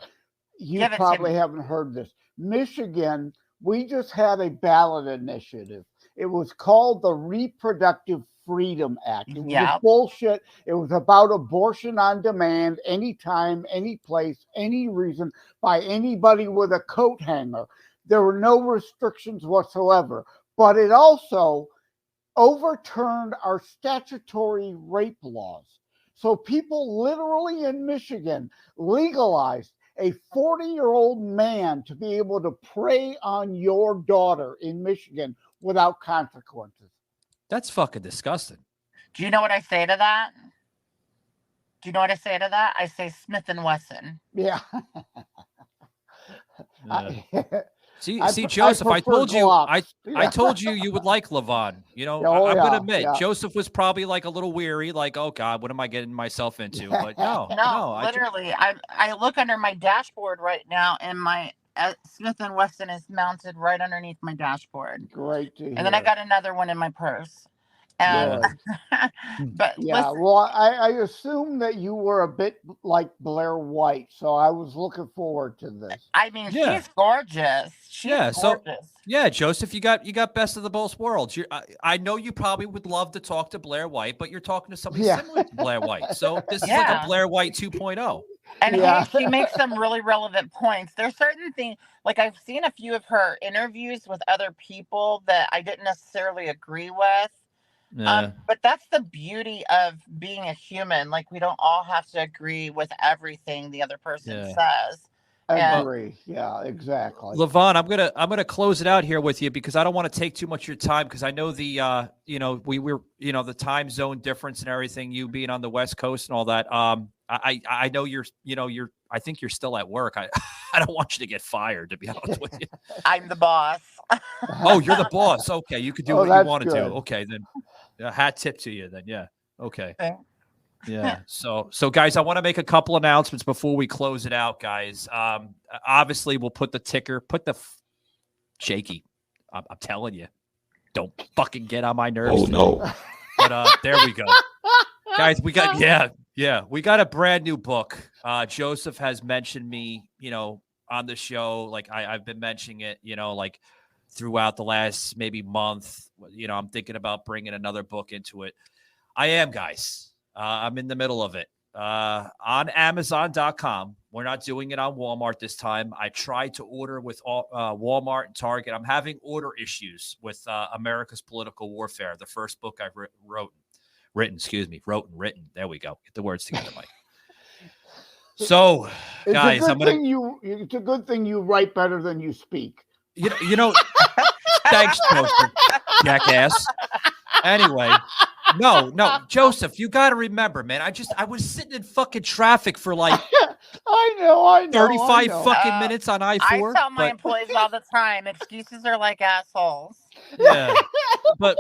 You probably haven't heard this. Michigan, we just had a ballot initiative. It was called the Reproductive Freedom Act. It was bullshit. It was about abortion on demand, anytime, any place, any reason, by anybody with a coat hanger. There were no restrictions whatsoever. But it also overturned our statutory rape laws. So people literally in Michigan legalized a 40-year-old man to be able to prey on your daughter in Michigan without consequences. That's fucking disgusting. Do you know what I say to that? I say Smith & Wesson. Yeah. See, Joseph, I told you, I told you you would like Levon. I'm going to admit, Joseph was probably like a little weary, like, oh God, what am I getting myself into? But no, literally, I look under my dashboard right now, and my Smith & Wesson is mounted right underneath my dashboard. Great to hear. And then I got another one in my purse. But yeah, listen, well, I assume that you were a bit like Blair White, so I was looking forward to this. I mean, she's gorgeous. She's gorgeous. Joseph, you got best of the both worlds. I know you probably would love to talk to Blair White, but you're talking to somebody similar to Blair White. So this is like a Blair White 2.0. And she makes some really relevant points. There's certain things, like I've seen a few of her interviews with other people that I didn't necessarily agree with. But that's the beauty of being a human. Like, we don't all have to agree with everything the other person says. Agree. Yeah, exactly. Levon, I'm gonna close it out here with you because I don't want to take too much of your time because I know the the time zone difference and everything. You being on the West Coast and all that. I know I think you're still at work. I don't want you to get fired, to be honest with you. I'm the boss. Oh, you're the boss. Okay, you could do what you want to do. Okay, then hat tip to you then. Yeah. Okay. Yeah. So guys, I want to make a couple announcements before we close it out, guys. Obviously, we'll put the shaky. I'm telling you, don't fucking get on my nerves. Oh, no. But there we go. Guys, we got we got a brand new book. Joseph has mentioned me, on the show. Like I've been mentioning it, like throughout the last maybe month. I'm thinking about bringing another book into it. I am, guys. I'm in the middle of it. On Amazon.com. We're not doing it on Walmart this time. I tried to order with Walmart and Target. I'm having order issues with America's Political Warfare, the first book I've written. There we go. Get the words together, Mike. So, guys, it's a good thing you write better than you speak. Thanks, Joseph, jackass. Anyway, no, Joseph, you got to remember, man. I was sitting in fucking traffic for like I know 35 fucking minutes on I-4. I tell my employees all the time, excuses are like assholes. Yeah. But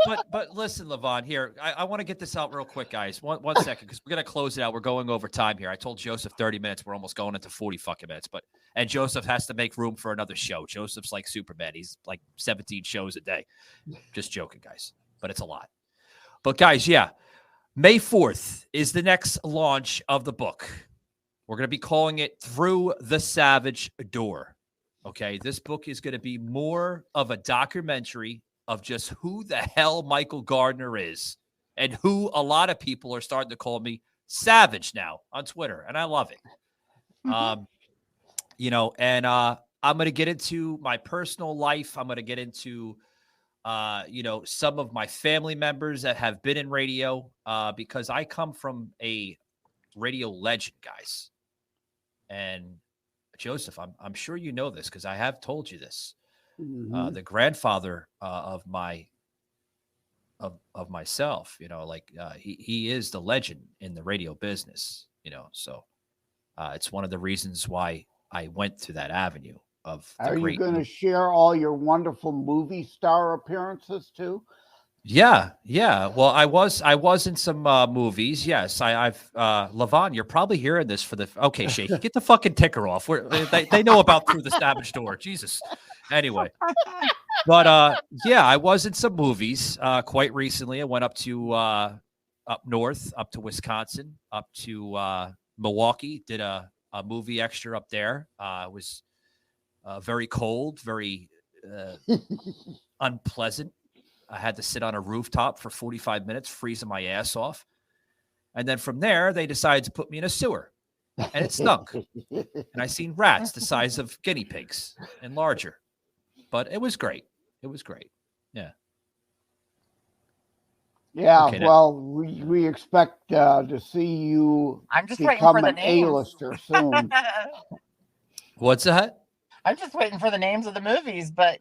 listen, Levon, here, I want to get this out real quick, guys. One second, because we're going to close it out. We're going over time here. I told Joseph 30 minutes. We're almost going into 40 fucking minutes. And Joseph has to make room for another show. Joseph's like Superman. He's like 17 shows a day. Just joking, guys. But it's a lot. But guys, yeah, May 4th is the next launch of the book. We're going to be calling it Through the Savage Door. Okay, this book is going to be more of a documentary of just who the hell Michael Gardner is and who a lot of people are starting to call me Savage now on Twitter, and I love it. I'm going to get into my personal life. I'm going to get into some of my family members that have been in radio, because I come from a radio legend, guys. And Joseph, I'm sure you know this because I have told you this. Mm-hmm. The grandfather of myself, he is the legend in the radio business, so it's one of the reasons why I went to that avenue of the Are you going to share all your wonderful movie star appearances too? Yeah. Well, I was in some movies. Yes, I've Levon, you're probably hearing this for the okay, Shaky. Get the fucking ticker off. They know about Through the Savage Door. Jesus. Anyway, but I was in some movies quite recently. I went up to up north, up to Wisconsin, up to Milwaukee. Did a movie extra up there. It was very cold, very unpleasant. I had to sit on a rooftop for 45 minutes, freezing my ass off. And then from there, they decided to put me in a sewer. And it stunk. And I seen rats the size of guinea pigs and larger. But it was great. It was great. Yeah. Yeah, okay, well, we expect to see you I'm just become waiting for an the names. A-lister soon. What's that? I'm just waiting for the names of the movies, but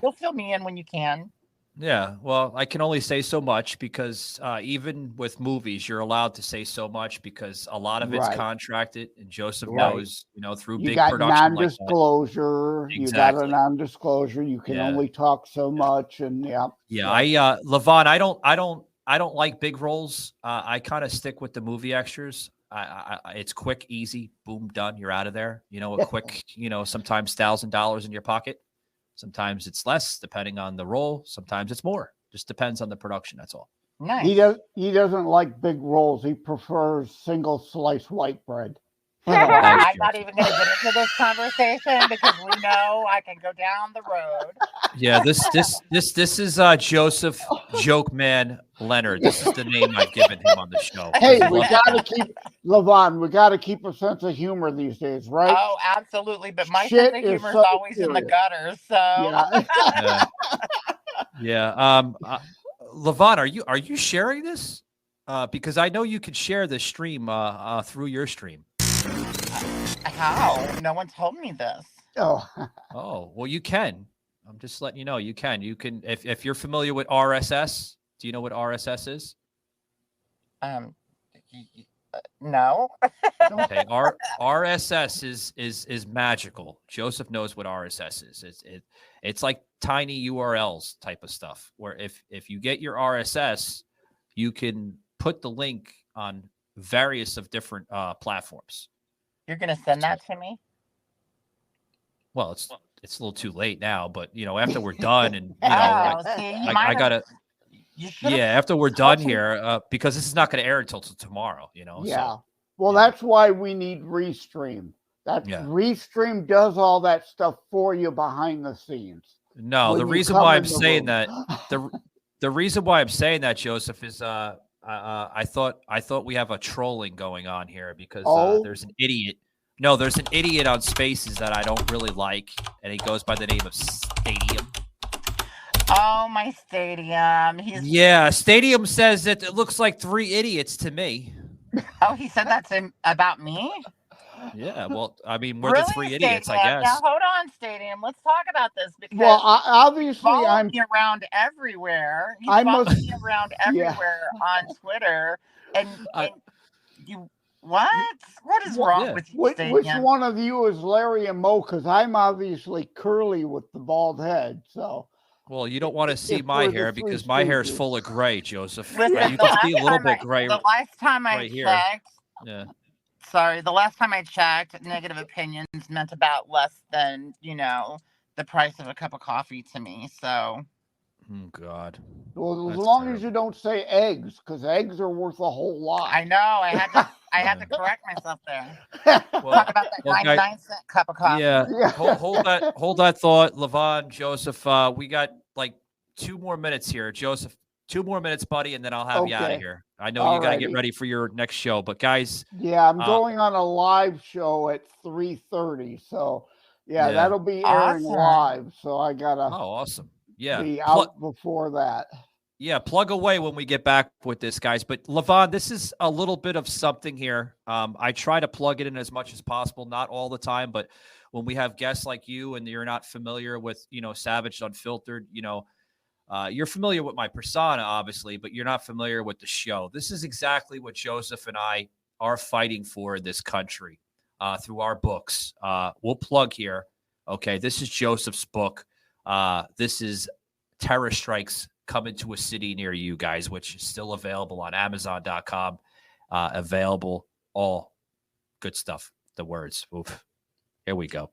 you'll fill me in when you can. Yeah, well, I can only say so much because even with movies, you're allowed to say so much because a lot of it's contracted, and Joseph knows, through You big got production non-disclosure. Like You got a non-disclosure. You can only talk so much, and Levon, I don't like big roles. I kind of stick with the movie extras. It's quick, easy, boom, done. You're out of there. A quick, sometimes $1,000 in your pocket. Sometimes it's less, depending on the role. Sometimes it's more. Just depends on the production. That's all. Nice. He doesn't like big rolls. He prefers single slice white bread. I'm not even going to get into this conversation because we know I can go down the road. Yeah, this is Joseph Joke Man Leonard. This is the name I've given him on the show. Hey, we gotta keep Levon. We gotta keep a sense of humor these days, right? Oh, absolutely. But my Shit sense of humor is so always in the gutter. So yeah. Levon, are you sharing this? Because I know you can share the stream through your stream. How? No one told me this. Oh, well, you can. I'm just letting you know you can. You can if you're familiar with RSS. Do you know what RSS is? No. Okay, RSS is magical. Joseph knows what RSS is. It's like tiny URLs type of stuff. Where if you get your RSS, you can put the link on various of different platforms. You're gonna send that to me? Well, it's a little too late now, but after we're done, and I gotta. Yeah, after we're done here, because this is not going to air until tomorrow. Yeah. So, well, that's why we need Restream. Restream does all that stuff for you behind the scenes. No, the reason why I'm saying that the reason why I'm saying that, Joseph, is I thought we have a trolling going on here because there's an idiot. No, there's an idiot on Spaces that I don't really like, and he goes by the name of Stadium. Oh, my Stadium. Stadium says that it looks like 3 idiots to me. Oh, he said that's about me? Yeah, well, I mean, we're the 3 idiots, Stadium? I guess. Now, hold on, Stadium. Let's talk about this because obviously I'm around everywhere. He's following me around everywhere on Twitter, and you. What? What is wrong with you, Stadium? Which one of you is Larry and Moe? Because I'm obviously curly with the bald head. So. Well, you don't want to see my hair because my hair is full of gray, Joseph. Listen, you can see a little bit gray. The last time I checked, the last time I checked, negative opinions meant about less than the price of a cup of coffee to me. So. Oh, God. Well, as long as you don't say eggs, because eggs are worth a whole lot. I know. I had to correct myself there. Talk about that 99-cent cup of coffee. Yeah. Hold that thought, Levon, Joseph. We got like 2 more minutes here. Joseph, 2 more minutes, buddy, and then I'll have you out of here. I know you got to get ready for your next show, but guys. Yeah, I'm going on a live show at 3:30. So, that'll be airing live. So I got to. Oh, awesome. Yeah, be out before that. Yeah, plug away when we get back with this, guys. But Levon, this is a little bit of something here. I try to plug it in as much as possible, not all the time, but when we have guests like you and you're not familiar with, Savage Unfiltered, you're familiar with my persona, obviously, but you're not familiar with the show. This is exactly what Joseph and I are fighting for in this country through our books. We'll plug here. Okay, this is Joseph's book. This is Terror Strikes Coming to a City Near You, guys, which is still available on Amazon.com. Available, all good stuff. The words. Oof. Here we go.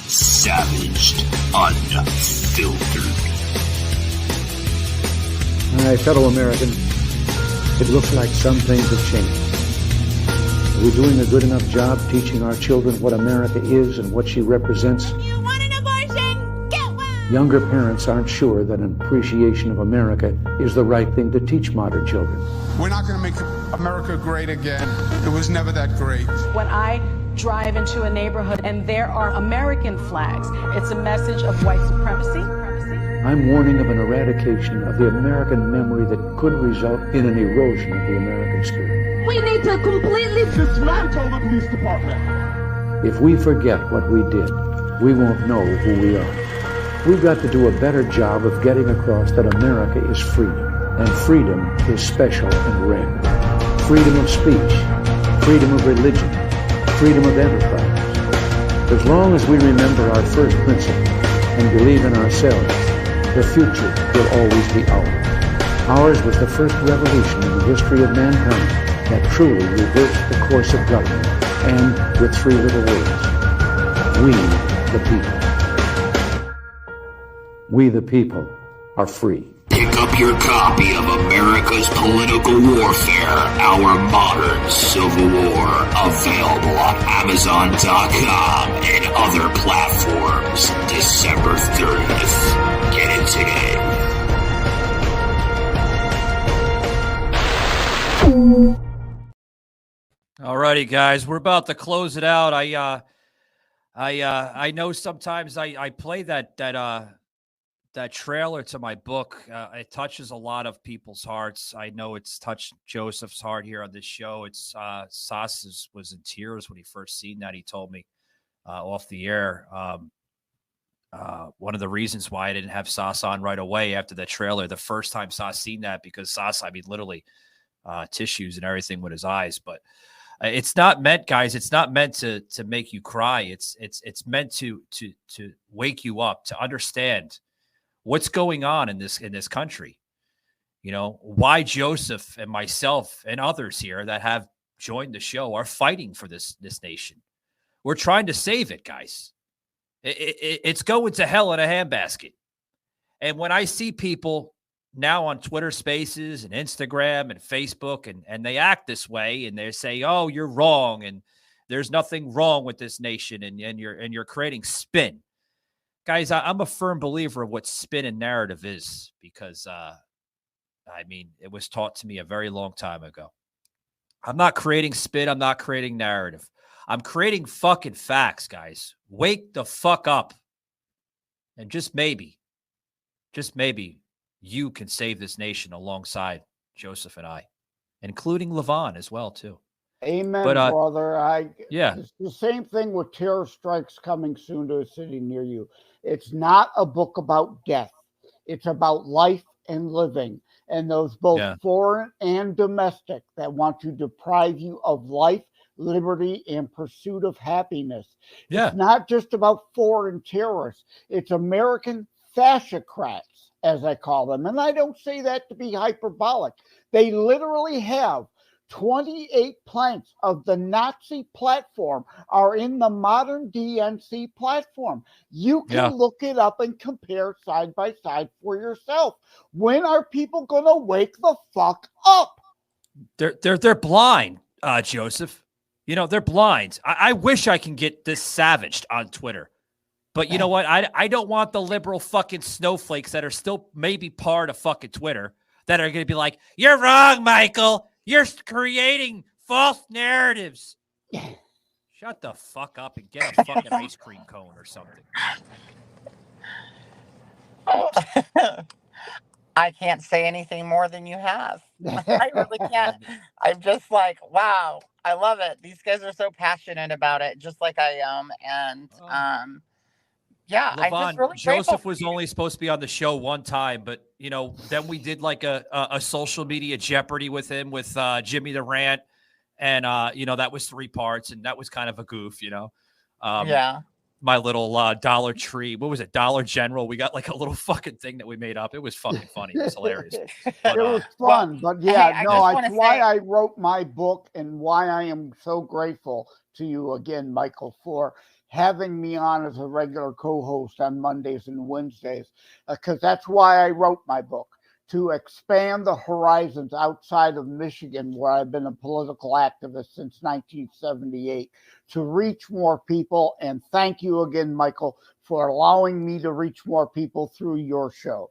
Savaged Unfiltered. My fellow American, it looks like some things have changed. Are we doing a good enough job teaching our children what America is and what she represents? You want an abortion? Get one! Younger parents aren't sure that an appreciation of America is the right thing to teach modern children. We're not going to make America great again. It was never that great. When I drive into a neighborhood and there are American flags, it's a message of white supremacy. I'm warning of an eradication of the American memory that could result in an erosion of the American spirit. We need to completely dismantle the police department. If we forget what we did, we won't know who we are. We've got to do a better job of getting across that America is free, and freedom is special and rare. Freedom of speech, freedom of religion, freedom of enterprise. As long as we remember our first principle and believe in ourselves, the future will always be ours. Ours was the first revolution in the history of mankind that truly reversed the course of government, and with 3 little words: we the people. We the people are free. Pick up your copy of America's Political Warfare, Our Modern Civil War, available on Amazon.com and other platforms December 30th. Get it today. Alrighty, guys, we're about to close it out. I know sometimes I play that trailer to my book. It touches a lot of people's hearts. I know it's touched Joseph's heart here on this show. It's Sas was in tears when he first seen that. He told me off the air. One of the reasons why I didn't have Sas on right away after the trailer, the first time Sas seen that, because Sas, I mean, literally tissues and everything with his eyes. But it's not meant, guys. It's not meant to make you cry. It's meant to wake you up, to understand what's going on in this country. You know, why Joseph and myself and others here that have joined the show are fighting for this nation. We're trying to save it, guys. It's going to hell in a handbasket. And when I see people now on Twitter Spaces and Instagram and Facebook, and they act this way, and they say, "Oh, you're wrong, and there's nothing wrong with this nation," and you're creating spin. Guys, I'm a firm believer of what spin and narrative is, because I mean, it was taught to me a very long time ago. I'm not creating spin. I'm not creating narrative. I'm creating fucking facts, guys. Wake the fuck up. And just maybe, you can save this nation alongside Joseph and I, including Levon as well, too. Amen, brother. It's the same thing with terror strikes coming soon to a city near you. It's not a book about death. It's about life and living. And those both foreign and domestic that want to deprive you of life, liberty, and pursuit of happiness. Yeah. It's not just about foreign terrorists. It's American fascocrats, as I call them. And I don't say that to be hyperbolic. They literally have 28 planks of the Nazi platform are in the modern DNC platform. You can look it up and compare side by side for yourself. When are people going to wake the fuck up? They're blind, Joseph. You know, they're blind. I wish I can get this savaged on Twitter. But you know what? I don't want the liberal fucking snowflakes that are still maybe part of fucking Twitter that are going to be like, "You're wrong, Michael. You're creating false narratives." Shut the fuck up and get a fucking ice cream cone or something. I can't say anything more than you have. I really can't. I'm just like, wow, I love it. These guys are so passionate about it, just like I am. And yeah, Levon, I'm just really Joseph was only supposed to be on the show one time, but you know, then we did like a social media Jeopardy with him with Jimmy the Rant, and you know, that was 3 parts, and that was kind of a goof, you know. My little Dollar Tree, what was it, Dollar General? We got like a little fucking thing that we made up. It was fucking funny. It was hilarious. But, it was fun, but yeah, it's why I wrote my book and why I am so grateful to you again, Michael, for having me on as a regular co-host on Mondays and Wednesdays, because that's why I wrote my book, to expand the horizons outside of Michigan, where I've been a political activist since 1978, to reach more people. And thank you again, Michael, for allowing me to reach more people through your show.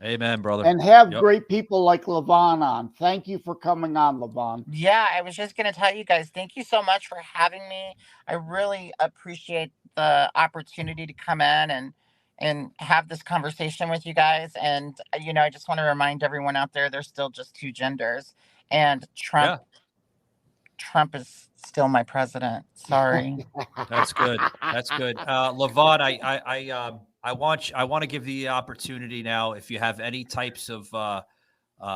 Amen, brother. And have great people like Levon on. Thank you for coming on, Levon. Yeah, I was just going to tell you guys, thank you so much for having me. I really appreciate the opportunity to come in and have this conversation with you guys. And, you know, I just want to remind everyone out there, there's still just 2 genders. And Trump is still my president. Sorry. That's good. That's good. Levon, I want to give the opportunity now, if you have any types of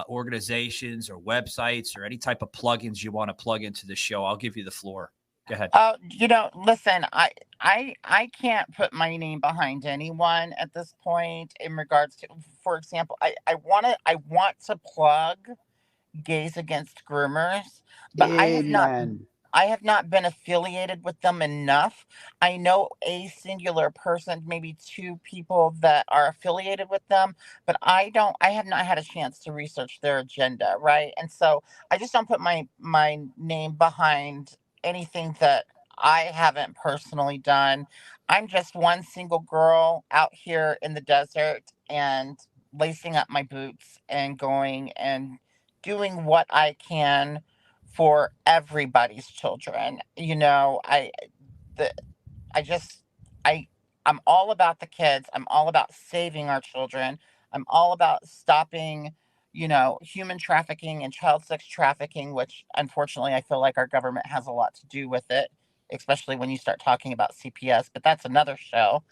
organizations or websites or any type of plugins you want to plug into the show, I'll give you the floor. Go ahead. You know, listen, I can't put my name behind anyone at this point in regards to, for example, I want to plug Gays Against Groomers, but Amen. I have not been affiliated with them enough. I know a singular person, maybe two people that are affiliated with them, but I have not had a chance to research their agenda, right? And so I just don't put my name behind anything that I haven't personally done. I'm just one single girl out here in the desert and lacing up my boots and going and doing what I can for everybody's children. You know, the I just I I'm all about the kids. I'm all about saving our children. I'm all about stopping, human trafficking and child sex trafficking, which unfortunately I feel like our government has a lot to do with it, especially when you start talking about CPS, but that's another show.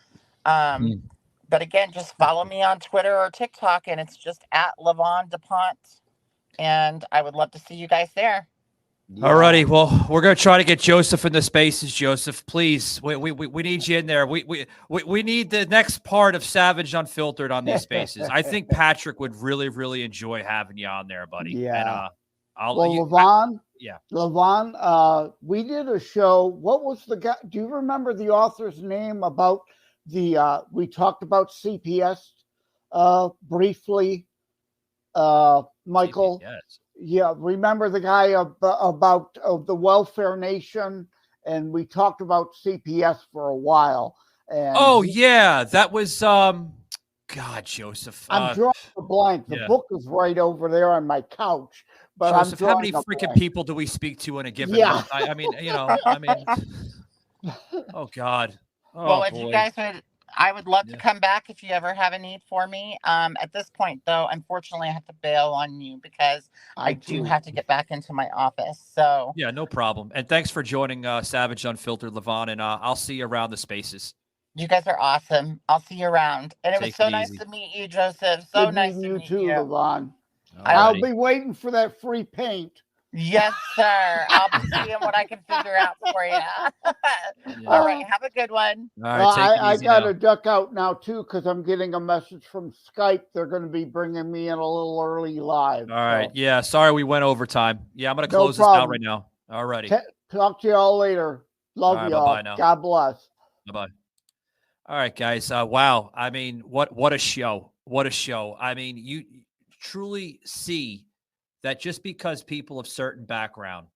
Um, but again, just follow me on Twitter or TikTok, and it's just at Levon DuPont. And I would love to see you guys there. All righty. Well, we're going to try to get Joseph in the spaces. Joseph, please. We need you in there. We need the next part of Savage Unfiltered on these spaces. I think Patrick would really, really enjoy having you on there, buddy. Yeah. And, Levon, yeah. Levon, we did a show. What was the guy? Do you remember the author's name about we talked about CPS briefly, Michael? CPS. Yeah, remember the guy about the welfare nation, and we talked about CPS for a while. And yeah, that was God, Joseph. I'm drawing a blank. The book is right over there on my couch. But Joseph, how many freaking blank. people do we speak to in a given month? I mean, oh God. Oh, well, if boy. you guys I would love to come back if you ever have a need for me. At this point, though, unfortunately, I have to bail on you because I do have to get back into my office. So yeah, no problem. And thanks for joining Savage Unfiltered, Levon. And I'll see you around the spaces. You guys are awesome. I'll see you around. And it was so nice to meet you, Joseph. So nice to meet you, Levon. I'll be waiting for that free paint. Yes, sir. I'll be seeing what I can figure out for you. All right. Have a good one. All right. I got to duck out now, too, because I'm getting a message from Skype. They're going to be bringing me in a little early live. All right. Yeah. Sorry we went overtime. Yeah. I'm going to close this out right now. All righty. Talk to you all later. Love you all. Bye-bye now. God bless. Bye-bye. All right, guys. Wow. I mean, what a show. What a show. I mean, you truly see that just because people of certain background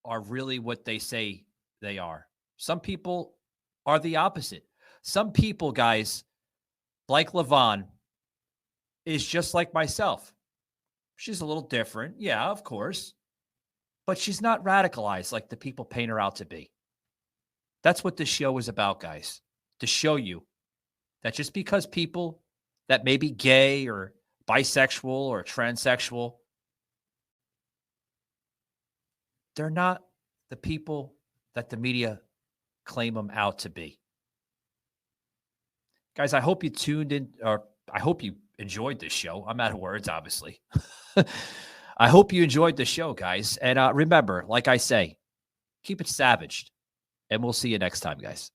are really what they say they are, some people are the opposite. Some people, guys, like Levon, is just like myself. She's a little different. Yeah, of course. But she's not radicalized like the people paint her out to be. That's what this show is about, guys. To show you that just because people that may be gay or bisexual or transsexual, they're not the people that the media claim them out to be. Guys, I hope you tuned in, or I hope you enjoyed this show. I'm out of words, obviously. I hope you enjoyed the show, guys. And remember, like I say, keep it savaged. And we'll see you next time, guys.